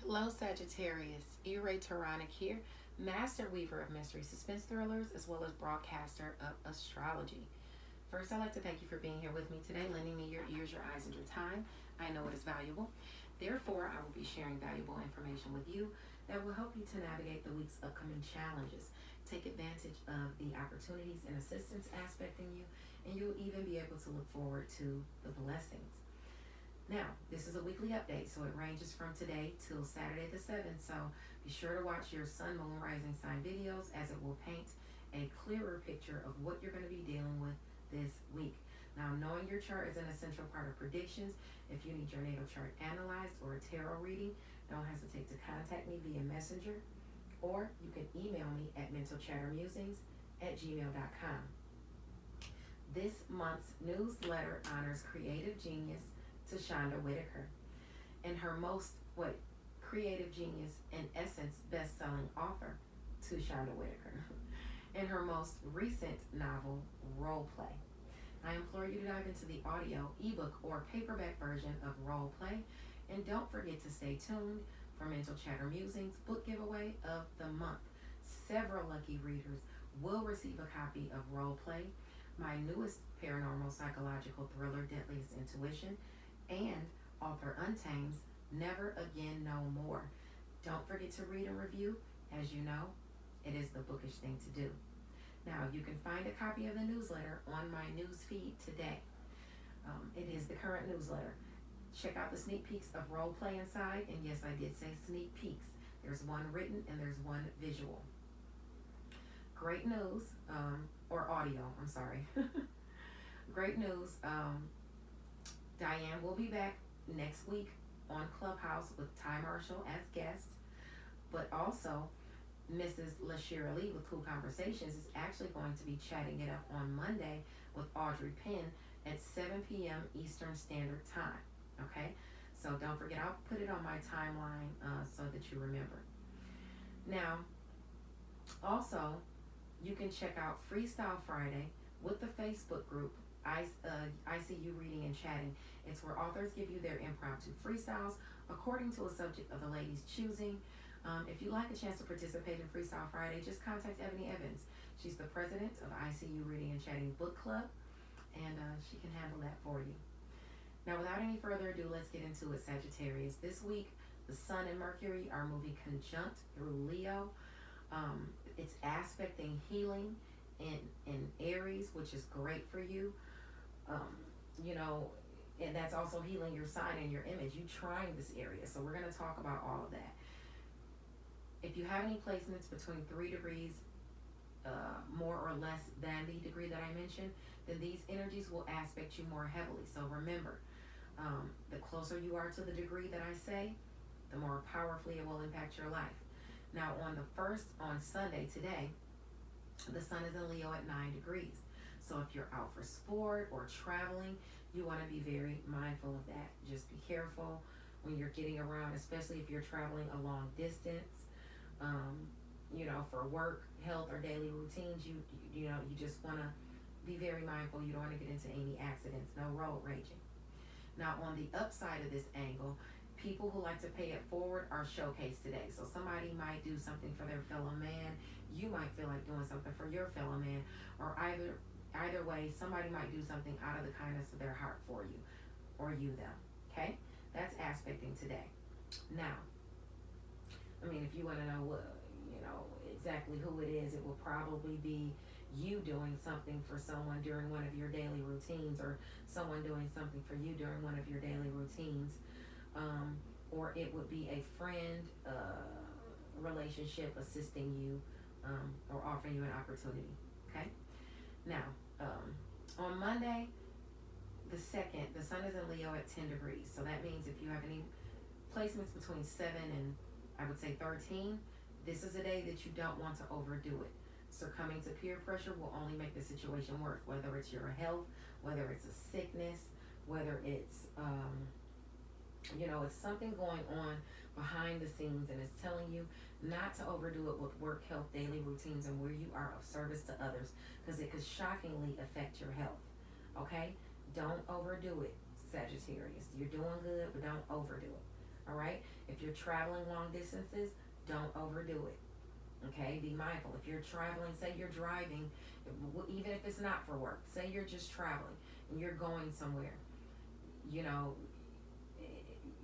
Hello, Sagittarius. Irae Taronic here, master weaver of mystery suspense thrillers, as well as broadcaster of astrology. First, I'd like to thank you for being here with me today, lending me your ears, your eyes, and your time. I know it is valuable. Therefore, I will be sharing valuable information with you that will help you to navigate the week's upcoming challenges. Take advantage of the opportunities and assistance aspect in you, and you'll even be able to look forward to the blessings. Now, this is a weekly update, so it ranges from today till Saturday the 7th. So be sure to watch your sun, moon, rising sign videos, as it will paint a clearer picture of what you're going to be dealing with this week. Now, knowing your chart is an essential part of predictions. If you need your natal chart analyzed or a tarot reading, don't hesitate to contact me via messenger, or you can email me at mentalchattermusings@gmail.com. This month's newsletter honors creative genius Shonda Whitaker and her most creative genius and essence best-selling author Shonda Whitaker and her most recent novel Role Play. I implore you to dive into the audio, ebook, or paperback version of Role Play, and don't forget to stay tuned for Mental Chatter Musings book giveaway of the month. Several lucky readers will receive a copy of Role Play, my newest paranormal psychological thriller, Deadliest Intuition, and author Untame's Never Again No More. Don't forget to read and review. As you know, it is the bookish thing to do. Now, you can find a copy of the newsletter on my news feed today. It is the current newsletter. Check out the sneak peeks of Role Play inside, and yes, I did say sneak peeks. There's one written and there's one visual. Great news, or audio, I'm sorry. Great news. Diane will be back next week on Clubhouse with Ty Marshall as guest, but also Mrs. LaShira Lee with Cool Conversations is actually going to be chatting it up on Monday with Audrey Penn at 7 p.m. Eastern Standard Time. Okay, so don't forget, I'll put it on my timeline so that you remember. Now, also, you can check out Freestyle Friday with the Facebook group ICU Reading and Chatting. It's where authors give you their impromptu freestyles according to a subject of the lady's choosing. If you'd like a chance to participate in Freestyle Friday, just contact Ebony Evans. She's the president of ICU Reading and Chatting Book Club, and she can handle that for you. Now, without any further ado, let's get into it, Sagittarius. This week, the Sun and Mercury are moving conjunct through Leo. It's aspecting healing in Aries, which is great for you. And that's also healing your sign and your image. You trying this area. So we're going to talk about all of that. If you have any placements between 3 degrees more or less than the degree that I mentioned, then these energies will aspect you more heavily. So remember, the closer you are to the degree that I say, the more powerfully it will impact your life. Now, on Sunday today, the sun is in Leo at 9 degrees. So if you're out for sport or traveling, you want to be very mindful of that. Just be careful when you're getting around, especially if you're traveling a long distance. For work, health, or daily routines. You just want to be very mindful. You don't want to get into any accidents. No road raging. Now, on the upside of this angle, people who like to pay it forward are showcased today. So somebody might do something for their fellow man. You might feel like doing something for your fellow man, or either way, somebody might do something out of the kindness of their heart for you, or you them. Okay, that's aspecting today. Now, if you want to know exactly who it is, it will probably be you doing something for someone during one of your daily routines, or someone doing something for you during one of your daily routines, or it would be a friend relationship assisting you, or offering you an opportunity. Okay. Now, on Monday, the 2nd, the sun is in Leo at 10 degrees. So that means if you have any placements between 7 and, I would say, 13, this is a day that you don't want to overdo it. Succumbing to peer pressure will only make the situation worse, whether it's your health, whether it's a sickness, whether it's, it's something going on behind the scenes, and it's telling you not to overdo it with work, health, daily routines, and where you are of service to others, because it could shockingly affect your health. Okay? Don't overdo it, Sagittarius. You're doing good, but don't overdo it. All right. If you're traveling long distances, don't overdo it. Okay. Be mindful. If you're traveling, say you're driving, even if it's not for work, say you're just traveling and you're going somewhere, you know,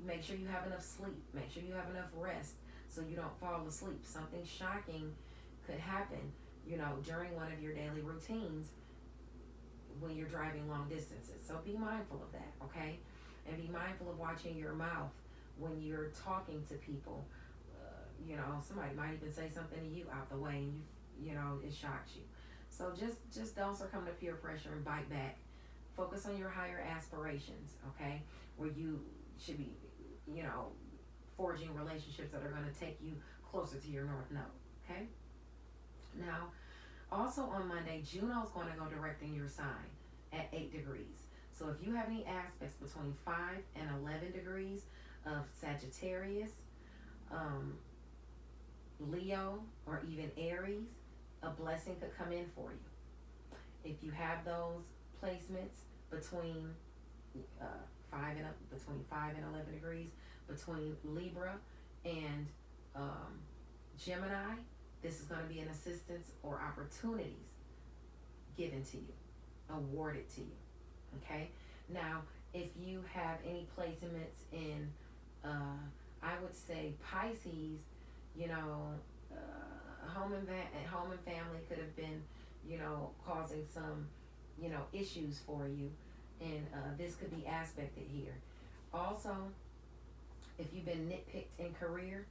make sure you have enough sleep. Make sure you have enough rest so you don't fall asleep. Something shocking could happen, you know, during one of your daily routines when you're driving long distances. So be mindful of that, okay? And be mindful of watching your mouth when you're talking to people. You know, somebody might even say something to you out the way and you know, it shocks you. So just don't succumb to peer pressure and bite back. Focus on your higher aspirations, okay? Where you should be, you know, forging relationships that are going to take you closer to your North Node, okay? Now, also on Monday, Juno's going to go direct in your sign at 8 degrees. So if you have any aspects between 5 and 11 degrees of Sagittarius, Leo, or even Aries, a blessing could come in for you. If you have those placements between between 5 and 11 degrees, between Libra and Gemini, this is going to be an assistance or opportunities given to you, awarded to you. Okay. Now, if you have any placements in, I would say Pisces, you know, home and family could have been, you know, causing some, you know, issues for you, and this could be aspected here. Also, if you've been nitpicked in career,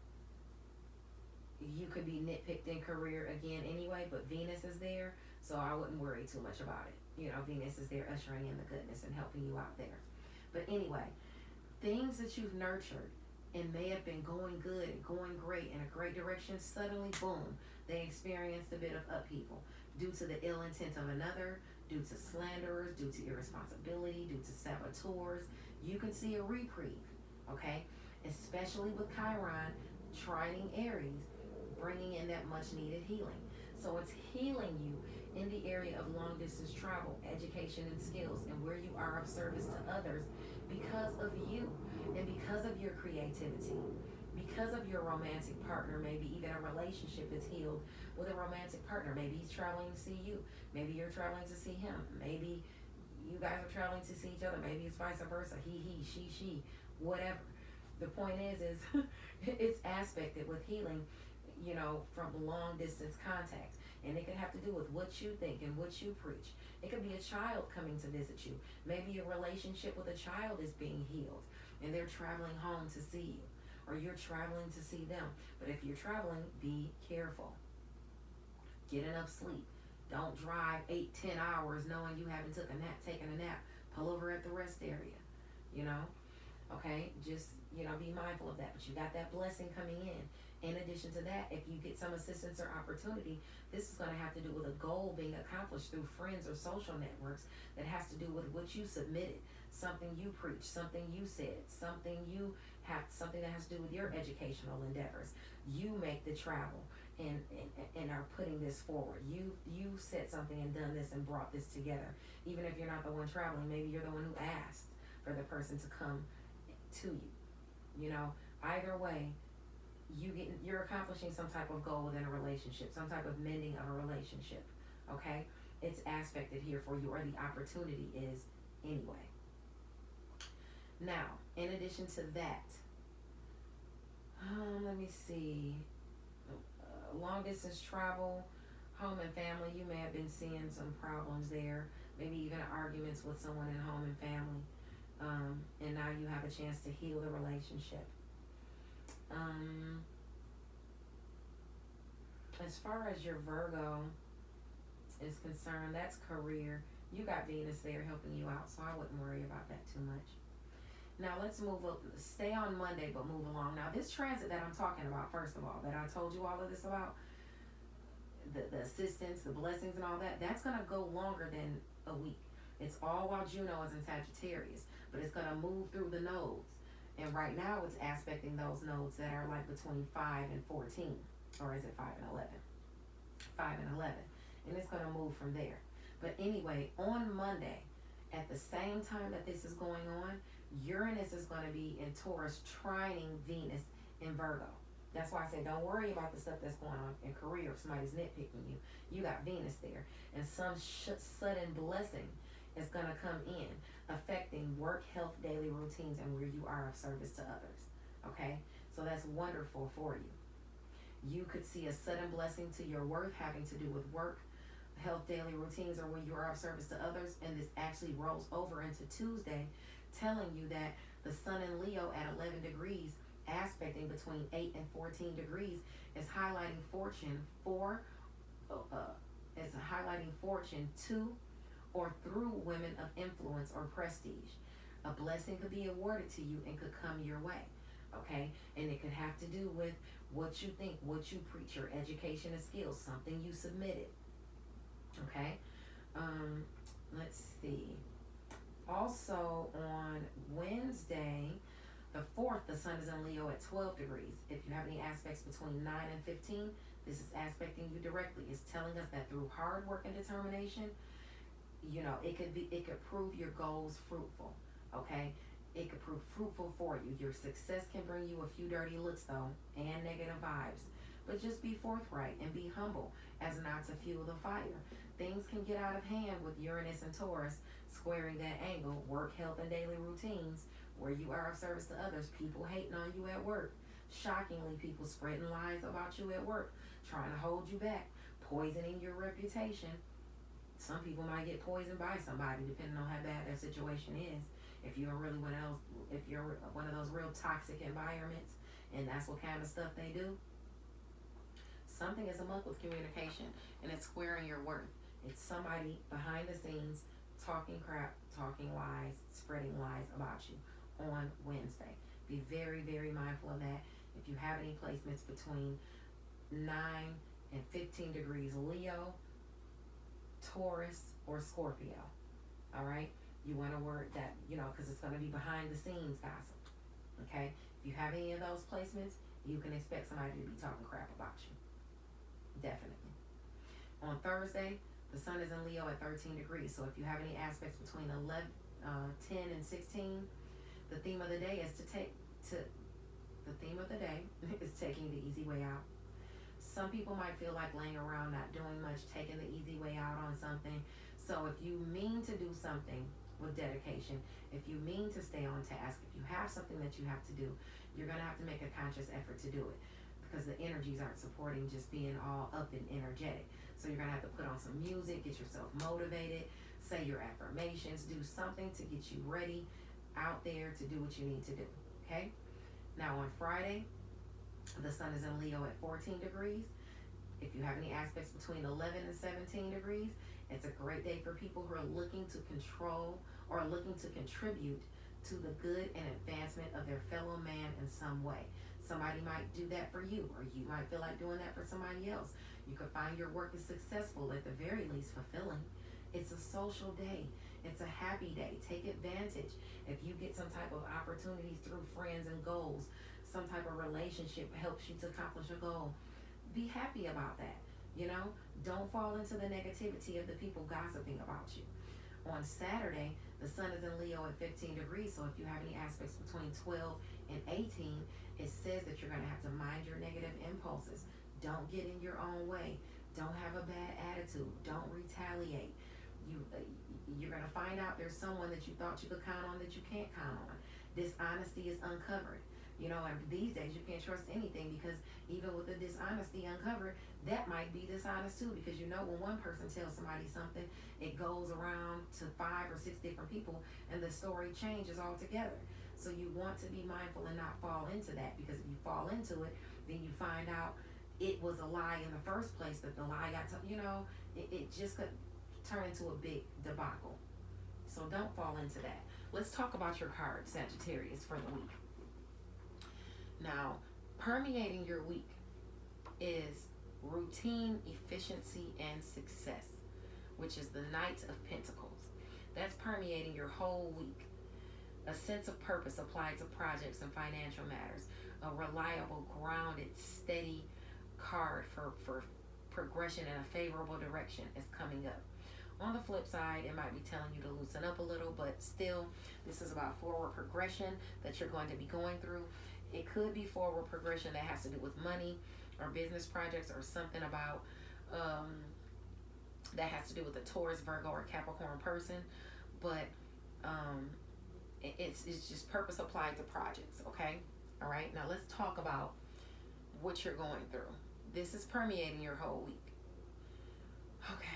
you could be nitpicked in career again anyway, but Venus is there, so I wouldn't worry too much about it. You know, Venus is there ushering in the goodness and helping you out there. But anyway, things that you've nurtured and may have been going good and going great in a great direction, suddenly, boom, they experienced a bit of upheaval due to the ill intent of another, due to slanderers, due to irresponsibility, due to saboteurs. You can see a reprieve, okay? Especially with Chiron trining Aries, bringing in that much needed healing. So it's healing you in the area of long distance travel, education and skills, and where you are of service to others because of you and because of your creativity, because of your romantic partner. Maybe even a relationship is healed with a romantic partner. Maybe he's traveling to see you. Maybe you're traveling to see him. Maybe you guys are traveling to see each other. Maybe it's vice versa. He, she, whatever. The point is it's aspected with healing, you know, from long distance contact. And it can have to do with what you think and what you preach. It could be a child coming to visit you. Maybe a relationship with a child is being healed and they're traveling home to see you, or you're traveling to see them. But if you're traveling, be careful. Get enough sleep. Don't drive 8-10 hours knowing you haven't taken a nap. Pull over at the rest area, you know? Okay, just, you know, be mindful of that. But you got that blessing coming in. In addition to that, if you get some assistance or opportunity, this is going to have to do with a goal being accomplished through friends or social networks that has to do with what you submitted, something you preached, something you said, something that has to do with your educational endeavors. You make the travel and are putting this forward. You said something and done this and brought this together. Even if you're not the one traveling, maybe you're the one who asked for the person to come to you. You know, either way, you're accomplishing some type of goal within a relationship, some type of mending of a relationship. Okay, it's aspected here for you, or the opportunity is anyway. Now, in addition to that, let me see. Long distance travel, home and family. You may have been seeing some problems there. Maybe even arguments with someone in home and family. And now you have a chance to heal the relationship. As far as your Virgo is concerned, that's career. You got Venus there helping you out, so I wouldn't worry about that too much. Now let's move up. Stay on Monday, but move along. Now this transit that I'm talking about, first of all, that I told you all of this about, the assistance, the blessings and all that, that's going to go longer than a week. It's all while Juno is in Sagittarius, but it's going to move through the nodes. And right now it's aspecting those nodes that are like between 5 and 14. Or is it 5 and 11? 5 and 11. And it's going to move from there. But anyway, on Monday, at the same time that this is going on, Uranus is going to be in Taurus trining Venus in Virgo. That's why I say don't worry about the stuff that's going on in career. If somebody's nitpicking you, you got Venus there. And some sudden blessing is going to come in, affecting work, health, daily routines, and where you are of service to others. Okay? So that's wonderful for you. You could see a sudden blessing to your worth having to do with work, health, daily routines, or where you are of service to others. And this actually rolls over into Tuesday, telling you that the sun in Leo at 11 degrees, aspecting between 8 and 14 degrees, is highlighting fortune to or through women of influence or prestige. A blessing could be awarded to you and could come your way. Okay? And it could have to do with what you think, what you preach, your education and skills, something you submitted. Okay? Let's see. Also on Wednesday, the 4th, the sun is in Leo at 12 degrees. If you have any aspects between 9 and 15, this is aspecting you directly. It's telling us that through hard work and determination, it could prove your goals fruitful. Okay? It could prove fruitful for you. Your success can bring you a few dirty looks though, and negative vibes. But just be forthright and be humble as not to fuel the fire. Things can get out of hand with Uranus and Taurus squaring that angle, work, health, and daily routines, where you are of service to others, people hating on you at work. Shockingly, people spreading lies about you at work, trying to hold you back, poisoning your reputation. Some people might get poisoned by somebody depending on how bad their situation is. If you're one of those real toxic environments, and that's what kind of stuff they do, something is amok with communication, and it's squaring your worth. It's somebody behind the scenes talking crap, talking lies, spreading lies about you on Wednesday. Be very, very mindful of that. If you have any placements between 9 and 15 degrees Leo, Taurus, or Scorpio, all right? You want to word that, because it's going to be behind the scenes gossip, okay? If you have any of those placements, you can expect somebody to be talking crap about you. Definitely. On Thursday, the sun is in Leo at 13 degrees. So if you have any aspects between 10 and 16, the theme of the day is taking the easy way out. Some people might feel like laying around not doing much, taking the easy way out on something. So if you mean to do something with dedication, if you mean to stay on task, if you have something that you have to do, you're going to have to make a conscious effort to do it, because the energies aren't supporting just being all up and energetic. So you're going to have to put on some music, get yourself motivated, say your affirmations, do something to get you ready out there to do what you need to do. Okay? Now on Friday, the sun is in Leo at 14 degrees. If you have any aspects between 11 and 17 degrees, it's a great day for people who are looking to control or looking to contribute to the good and advancement of their fellow man in some way. Somebody might do that for you, or you might feel like doing that for somebody else. You could find your work is successful, at the very least fulfilling. It's a social day. It's a happy day. Take advantage. If you get some type of opportunities through friends and goals, some type of relationship helps you to accomplish a goal, be happy about that. Don't fall into the negativity of the people gossiping about you. On Saturday, the sun is in Leo at 15 degrees, so if you have any aspects between 12 and 18, it says that you're going to have to mind your negative impulses. Don't get in your own way. Don't have a bad attitude. Don't retaliate. You're going to find out there's someone that you thought you could count on that you can't count on. Dishonesty is uncovered. And these days you can't trust anything, because even with the dishonesty uncovered, that might be dishonest too, because when one person tells somebody something, it goes around to 5 or 6 different people and the story changes altogether. So you want to be mindful and not fall into that, because if you fall into it, then you find out it was a lie in the first place, that the lie got to, it just could turn into a big debacle. So don't fall into that. Let's talk about your card, Sagittarius, for the week. Now, permeating your week is routine, efficiency, and success, which is the Knight of Pentacles. That's permeating your whole week. A sense of purpose applied to projects and financial matters. A reliable, grounded, steady card for progression in a favorable direction is coming up. On the flip side, it might be telling you to loosen up a little, but still, this is about forward progression that you're going to be going through. It could be forward progression that has to do with money or business projects or something about that has to do with a Taurus, Virgo, or Capricorn person. But it's just purpose applied to projects, okay? All right, now let's talk about what you're going through. This is permeating your whole week. Okay.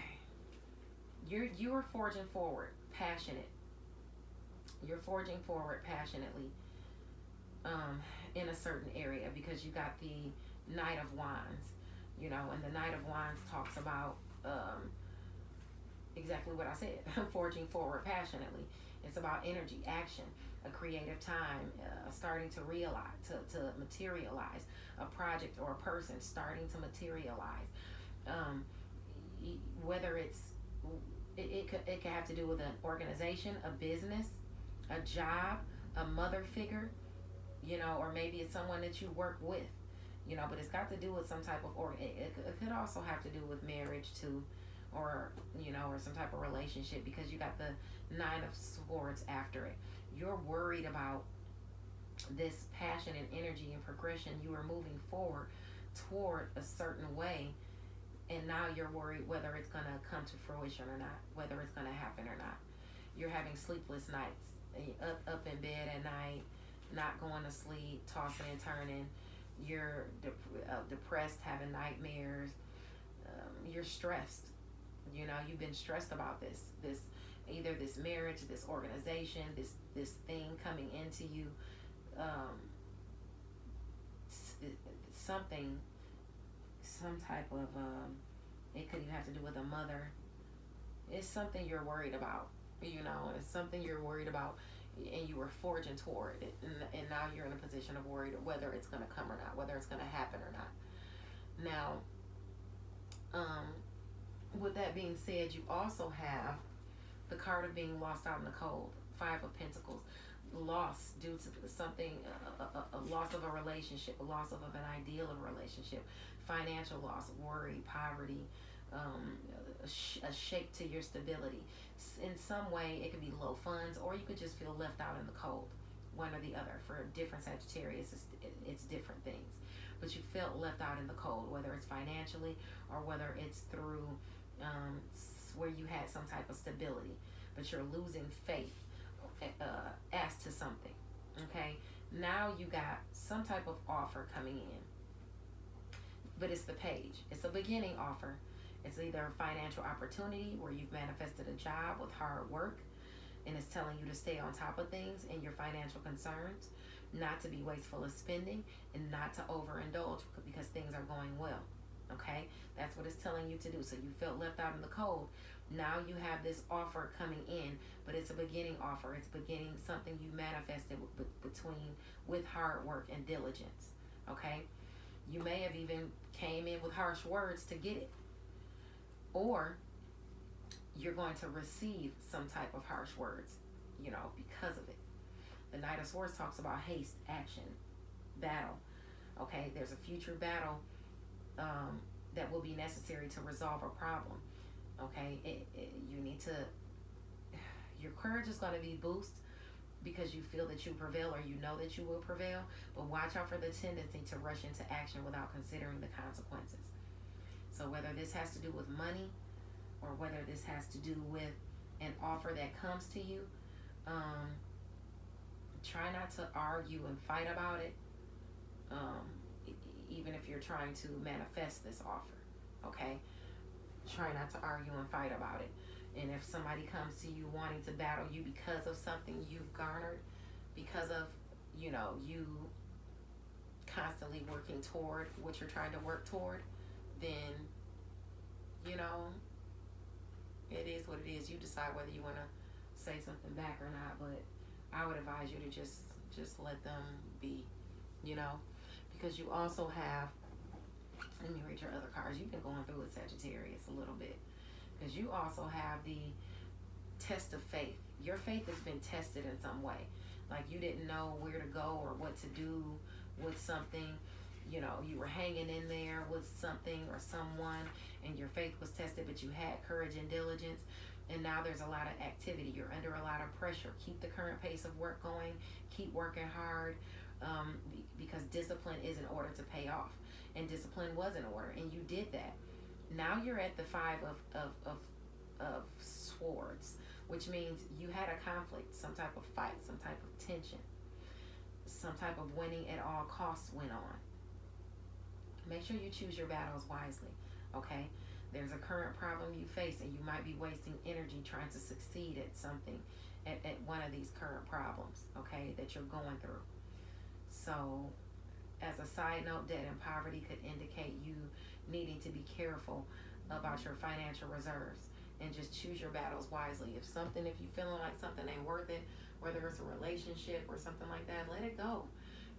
You are forging forward, passionate. You're forging forward passionately in a certain area because you got the Knight of Wands, you know, and the Knight of Wands talks about exactly what I said, forging forward passionately. It's about energy, action, a creative time, starting to realize, to materialize a project or a person, starting to materialize. Whether it could have to do with an organization, a business, a job, a mother figure, you know, or maybe it's someone that you work with, you know, but it's got to do with some type of, it could also have to do with marriage too, or, you know, or some type of relationship, because you got the Nine of Swords after it. You're worried about this passion and energy and progression. You are moving forward toward a certain way, and now you're worried whether it's going to come to fruition or not, whether it's going to happen or not. You're having sleepless nights, up in bed at night, not going to sleep, tossing and turning. You're depressed, having nightmares. You're stressed. You know, you've been stressed about this either this marriage, this organization, this thing coming into you, something, some type of it could even have to do with a mother. It's something you're worried about, you know. It's something you're worried about, and you were forging toward it, and now you're in a position of worried whether it's going to come or not, whether it's going to happen or not. Now, with that being said, you also have the card of being lost out in the cold. Five of Pentacles. Loss due to something, a loss of a relationship, a loss of an ideal of a relationship, financial loss, worry, poverty, a shake to your stability. In some way, it could be low funds, or you could just feel left out in the cold. One or the other. For different Sagittarius, it's different things. But you felt left out in the cold, whether it's financially or whether it's through where you had some type of stability, but you're losing faith as to something. Okay, now you got some type of offer coming in, but it's the Page. It's a beginning offer. It's either a financial opportunity where you've manifested a job with hard work, and it's telling you to stay on top of things and your financial concerns, not to be wasteful of spending, and not to overindulge because things are going well. Okay, that's what it's telling you to do. So you felt left out in the cold. Now you have this offer coming in, but it's a beginning offer. It's beginning something you manifested with hard work and diligence. Okay, you may have even came in with harsh words to get it, or you're going to receive some type of harsh words, you know, because of it. The Knight of Swords talks about haste, action, battle. Okay, there's a future battle that will be necessary to resolve a problem. Okay, you need to, your courage is going to be boosted because you feel that you prevail, or you know that you will prevail, but watch out for the tendency to rush into action without considering the consequences. So whether this has to do with money, or whether this has to do with an offer that comes to you, try not to argue and fight about it, even if you're trying to manifest this offer. Okay, try not to argue and fight about it. And if somebody comes to you wanting to battle you because of something you've garnered, because of, you know, you constantly working toward what you're trying to work toward, then, you know, it is what it is. You decide whether you want to say something back or not, but I would advise you to just let them be, you know, because you also have, let me read your other cards. You've been going through with Sagittarius a little bit, because you also have the test of faith. Your faith has been tested in some way. Like you didn't know where to go or what to do with something. You know, you were hanging in there with something or someone, and your faith was tested, but you had courage and diligence. and now there's a lot of activity. You're under a lot of pressure. Keep the current pace of work going. Keep working hard, because discipline is in order to pay off, and discipline was in order, and you did that. Now you're at the five of swords, which means you had a conflict, some type of fight, some type of tension, some type of winning at all costs went on. Make sure you choose your battles wisely, okay? There's a current problem you face, and you might be wasting energy trying to succeed at something, at one of these current problems, okay, that you're going through. So, as a side note, debt and poverty could indicate you needing to be careful about your financial reserves, and just choose your battles wisely. If you feeling like something ain't worth it, whether it's a relationship or something like that, let it go.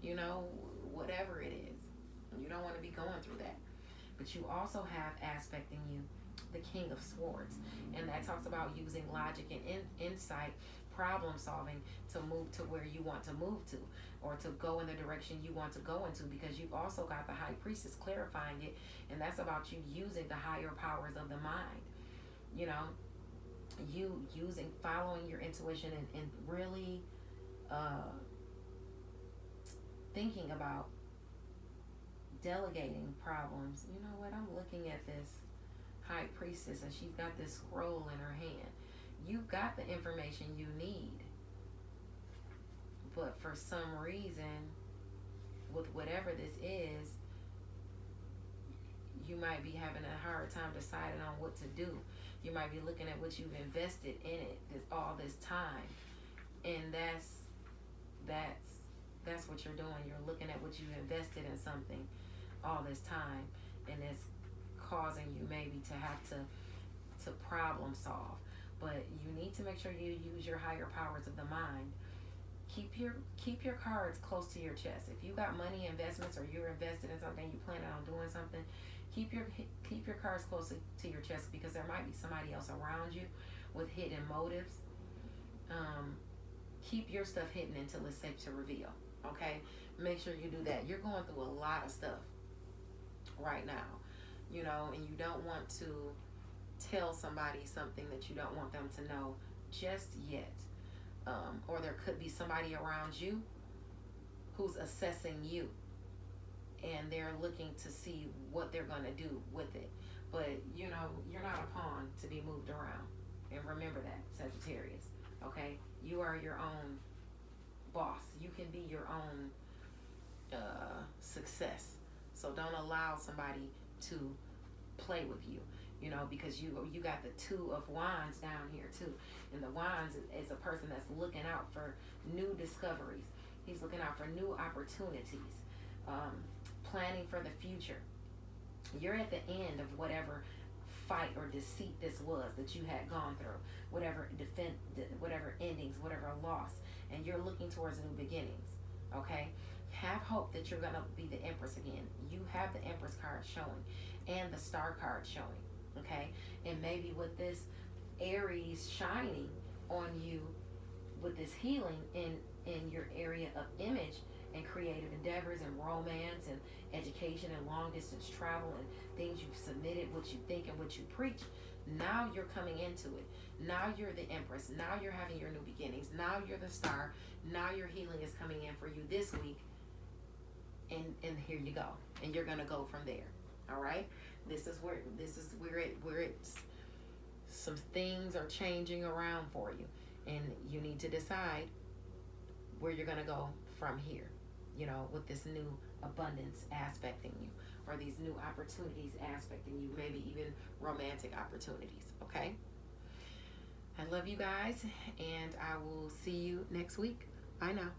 You know, whatever it is. You don't want to be going through that. But you also have aspecting you the King of Swords, and that talks about using logic and insight, problem solving to move to where you want to move to, or to go in the direction you want to go into, because you've also got the High Priestess clarifying it, and that's about you using the higher powers of the mind. You know, you following your intuition, and really thinking about delegating problems. You know what, I'm looking at this High Priestess, and she's got this scroll in her hand. You've got the information you need, but for some reason, with whatever this is, you might be having a hard time deciding on what to do. You might be looking at what you've invested in it all this time, and that's what you're doing. You're looking at what you've invested in something all this time, and it's causing you maybe to have to problem solve. But you need to make sure you use your higher powers of the mind. Keep your cards close to your chest. If you got money investments, or you're invested in something, you plan on doing something, keep your cards close to your chest, because there might be somebody else around you with hidden motives. Keep your stuff hidden until it's safe to reveal. Okay, make sure you do that. You're going through a lot of stuff right now, you know, and you don't want to tell somebody something that you don't want them to know just yet. Or there could be somebody around you who's assessing you, and they're looking to see what they're going to do with it. But, you know, you're not a pawn to be moved around. And remember that, Sagittarius, okay? You are your own boss. You can be your own success. So don't allow somebody to play with you, you know, because you got the Two of Wands down here too. And the Wands is a person that's looking out for new discoveries. He's looking out for new opportunities, planning for the future. You're at the end of whatever fight or deceit this was that you had gone through, whatever endings, whatever loss, and you're looking towards new beginnings. Okay, have hope that you're gonna be the Empress again. You have the Empress card showing, and the Star card showing. Okay, and maybe with this Aries shining on you, with this healing in your area of image and creative endeavors and romance and education and long distance travel and things you've submitted, what you think and what you preach. Now you're coming into it. Now you're the Empress. Now you're having your new beginnings. Now you're the Star. Now your healing is coming in for you this week. And here you go. And you're gonna go from there. All right. This is where it's some things are changing around for you, and you need to decide where you're gonna go from here. You know, with this new abundance aspecting you, or these new opportunities aspecting you, maybe even romantic opportunities. Okay. I love you guys, and I will see you next week. Bye now.